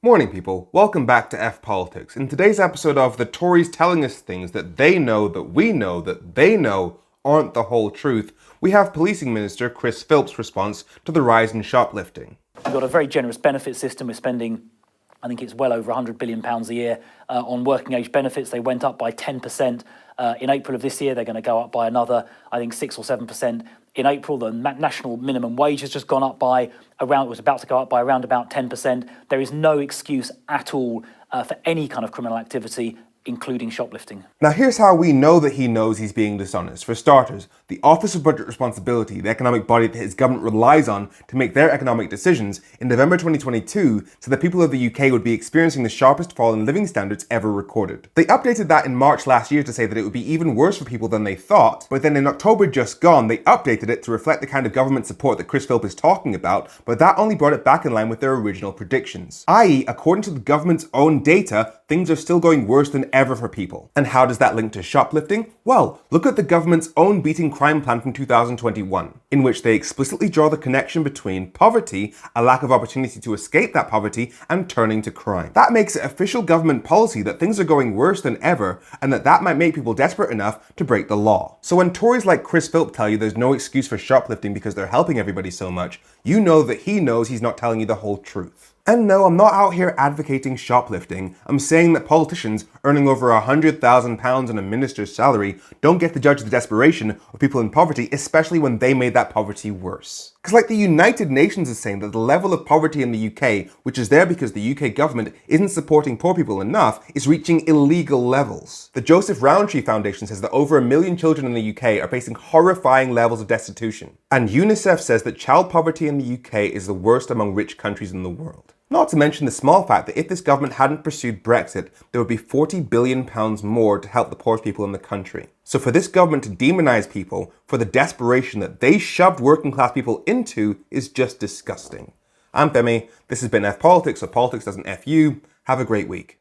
Morning people, welcome back to F Politics. In today's episode of The Tories Telling Us Things That They Know That We Know That They Know Aren't the Whole Truth, we have Policing Minister Chris Philp's response to the rise in shoplifting. We've got a very generous benefit system. We're spending, I think it's well over £100 billion a year on working age benefits. They went up by 10% in April of this year. They're going to go up by another, I think, 6 or 7% in April. The national minimum wage has just gone up by was about to go up by around about 10%. There is no excuse at all for any kind of criminal activity, including shoplifting. Now here's how we know that he knows he's being dishonest. For starters, the Office of Budget Responsibility, the economic body that his government relies on to make their economic decisions, in November 2022 said that people of the UK would be experiencing the sharpest fall in living standards ever recorded. They updated that in March last year to say that it would be even worse for people than they thought, but then in October just gone, they updated it to reflect the kind of government support that Chris Philp is talking about, but that only brought it back in line with their original predictions. I.e., according to the government's own data, things are still going worse than ever for people. And how does that link to shoplifting? Well, look at the government's own Beating Crime Plan from 2021, in which they explicitly draw the connection between poverty, a lack of opportunity to escape that poverty, and turning to crime. That makes it official government policy that things are going worse than ever, and that might make people desperate enough to break the law. So when Tories like Chris Philp tell you there's no excuse for shoplifting because they're helping everybody so much, you know that he knows he's not telling you the whole truth. And no, I'm not out here advocating shoplifting. I'm saying that politicians earning over £100,000 on a minister's salary don't get to judge the desperation of people in poverty, especially when they made that poverty worse. Because like the United Nations is saying that the level of poverty in the UK, which is there because the UK government isn't supporting poor people enough, is reaching illegal levels. The Joseph Rowntree Foundation says that over 1 million children in the UK are facing horrifying levels of destitution. And UNICEF says that child poverty in the UK is the worst among rich countries in the world. Not to mention the small fact that if this government hadn't pursued Brexit, there would be £40 billion more to help the poorest people in the country. So for this government to demonise people for the desperation that they shoved working class people into is just disgusting. I'm Femi, this has been F Politics, so politics doesn't F you. Have a great week.